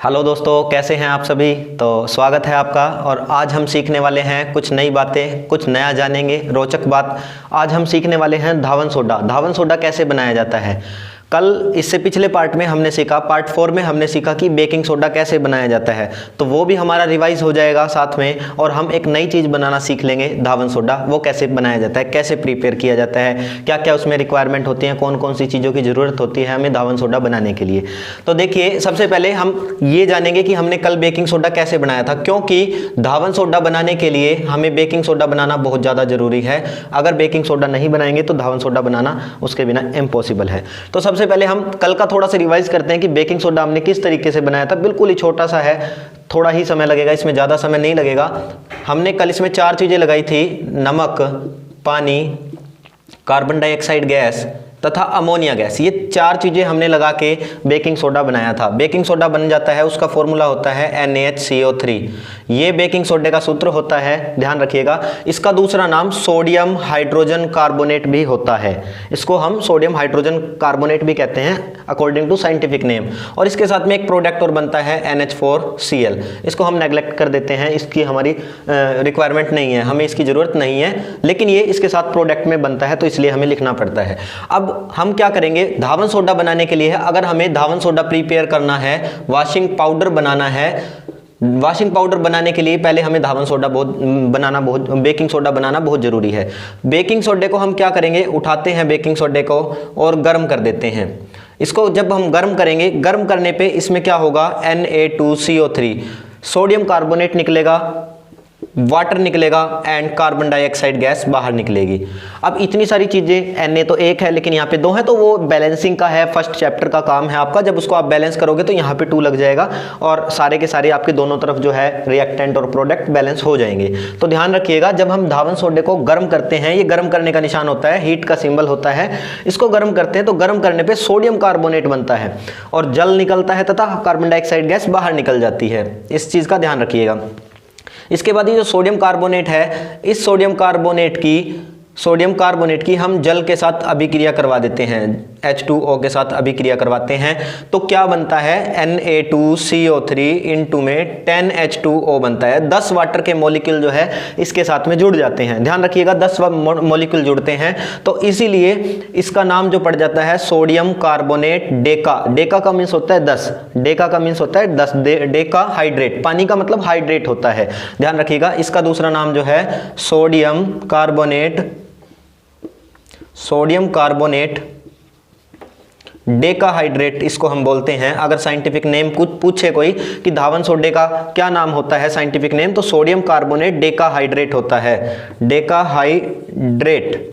Hello दोस्तों, कैसे हैं आप सभी। तो स्वागत है आपका। और आज हम सीखने वाले हैं कुछ नई बातें, कुछ नया जानेंगे, रोचक बात। आज हम सीखने वाले हैं धावन सोडा। धावन सोडा कैसे बनाया जाता है। कल इससे पिछले पार्ट में हमने सीखा, पार्ट 4 में हमने सीखा कि बेकिंग सोडा कैसे बनाया जाता है। तो वो भी हमारा रिवाइज हो जाएगा साथ में, और हम एक नई चीज़ बनाना सीख लेंगे, धावन सोडा। वो कैसे बनाया जाता है, कैसे प्रिपेयर किया जाता है, क्या क्या उसमें रिक्वायरमेंट होती है, कौन कौन सी चीज़ों की ज़रूरत होती है हमें धावन सोडा बनाने के लिए। तो देखिए, सबसे पहले हम ये जानेंगे कि हमने कल बेकिंग सोडा कैसे बनाया था, क्योंकि धावन सोडा बनाने के लिए हमें बेकिंग सोडा बनाना बहुत ज़्यादा ज़रूरी है। अगर बेकिंग सोडा नहीं बनाएंगे तो धावन सोडा बनाना उसके बिना इम्पॉसिबल है। तो सबसे पहले हम कल का थोड़ा सा रिवाइज करते हैं कि बेकिंग सोडा हमने किस तरीके से बनाया था। बिल्कुल ही छोटा सा है, थोड़ा ही समय लगेगा, इसमें ज़्यादा समय नहीं लगेगा। हमने कल इसमें 4 चीज़ें लगाई थी: नमक, पानी, कार्बन डाइऑक्साइड गैस तथा अमोनिया गैस। ये 4 चीज़ें हमने लगा के बेकिंग सोडा बनाया था। बेकिंग सोडा बन जाता है, उसका फॉर्मूला होता है NaHCO3। ये बेकिंग सोडे का सूत्र होता है, ध्यान रखिएगा। इसका दूसरा नाम सोडियम हाइड्रोजन कार्बोनेट भी होता है। इसको हम सोडियम हाइड्रोजन कार्बोनेट भी कहते हैं अकॉर्डिंग टू साइंटिफिक नेम। और इसके साथ में एक प्रोडक्ट और बनता है NH4Cl। इसको हम नेग्लेक्ट कर देते हैं, इसकी हमारी रिक्वायरमेंट नहीं है, हमें इसकी ज़रूरत नहीं है, लेकिन ये इसके साथ प्रोडक्ट में बनता है तो इसलिए हमें लिखना पड़ता है। अब हम क्या करेंगे, धावन सोडा बनाने के लिए है, अगर हमें धावन सोडा प्रिपेयर करना है, वॉशिंग पाउडर बनाना है, वॉशिंग पाउडर बनाने के लिए पहले हमें धावन सोडा बेकिंग सोडा बनाना बहुत जरूरी है। बेकिंग सोडे को हम क्या करेंगे, उठाते हैं बेकिंग सोडे को और गर्म कर देते हैं। इसको जब हम गर्म करेंगे, गर्म करने पे इसमें क्या होगा, Na2CO3 सोडियम कार्बोनेट निकलेगा, वाटर निकलेगा एंड कार्बन डाइऑक्साइड गैस बाहर निकलेगी। अब इतनी सारी चीजें, Na तो एक है लेकिन यहाँ पे 2 है, तो वो बैलेंसिंग का है, फर्स्ट चैप्टर का काम है आपका। जब उसको आप बैलेंस करोगे तो यहाँ पे 2 लग जाएगा और सारे के सारे आपके दोनों तरफ जो है रिएक्टेंट और प्रोडक्ट बैलेंस हो जाएंगे। तो ध्यान रखिएगा, जब हम धावन सोडे को गर्म करते हैं, ये गर्म करने का निशान होता है, हीट का सिंबल होता है, इसको गर्म करते हैं तो गर्म करने पर सोडियम कार्बोनेट बनता है और जल निकलता है तथा कार्बन डाइऑक्साइड गैस बाहर निकल जाती है। इस चीज का ध्यान रखिएगा। इसके बाद ये जो सोडियम कार्बोनेट है, इस सोडियम कार्बोनेट की हम जल के साथ अभिक्रिया करवा देते हैं, H2O के साथ अभिक्रिया करवाते हैं, तो क्या बनता है, Na2CO3 इनटू में 10H2O बनता है। 10 वाटर के मॉलिक्यूल जो है इसके साथ में जुड़ जाते हैं। ध्यान रखिएगा, 10 मॉलिक्यूल जुड़ते हैं, तो इसीलिए इसका नाम जो पड़ जाता है सोडियम कार्बोनेट डेका। डेका का मीन्स होता है 10, डेका का मीन्स होता है 10, डेका हाइड्रेट, पानी का मतलब हाइड्रेट होता है। ध्यान रखिएगा, इसका दूसरा नाम जो है सोडियम कार्बोनेट डेकाहाइड्रेट, इसको हम बोलते हैं। अगर साइंटिफिक नेम कुछ पूछे कोई कि धावन सोडे का क्या नाम होता है साइंटिफिक नेम, तो सोडियम कार्बोनेट डेकाहाइड्रेट होता है, डेकाहाइड्रेट।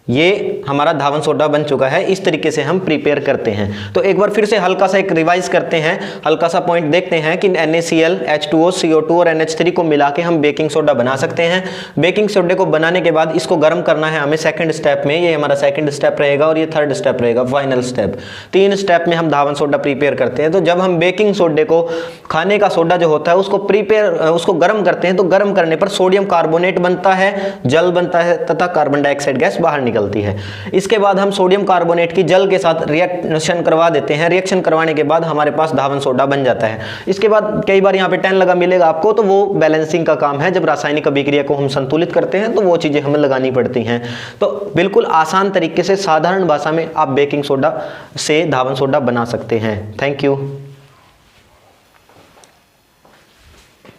ये हमारा धावन सोडा बन चुका है। इस तरीके से हम प्रिपेयर करते हैं। तो एक बार फिर से हल्का सा एक रिवाइज करते हैं, हल्का सा पॉइंट देखते हैं कि NaCl, H2O, CO2 और NH3 को मिला के हम बेकिंग सोडा बना सकते हैं। बेकिंग सोडे को बनाने के बाद इसको गर्म करना है हमें सेकंड स्टेप में, ये हमारा सेकंड स्टेप रहेगा और ये थर्ड स्टेप रहेगा, फाइनल स्टेप। 3 स्टेप में हम धावन सोडा प्रिपेयर करते हैं। तो जब हम बेकिंग सोडे को, खाने का सोडा जो होता है, उसको गर्म करते हैं, तो गर्म करने पर सोडियम कार्बोनेट बनता है, जल बनता है तथा कार्बन डाइऑक्साइड गैस बाहर निकलती है। इसके बाद हम सोडियम कार्बोनेट की जल के साथ रिएक्शन करवा देते हैं। रिएक्शन करवाने के बाद हमारे पास धावन सोडा बन जाता है। इसके बाद कई बार यहाँ पे 10 लगा मिलेगा आपको, तो वो बैलेंसिंग का काम है। जब रासायनिक अभिक्रिया को हम संतुलित करते हैं तो वो चीजें हमें लगानी पड़ती हैं। तो बिल्कुल आसान तरीके से, साधारण भाषा में आप बेकिंग सोडा से धावन सोडा बना सकते हैं। Thank you.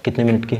कितने मिनट की?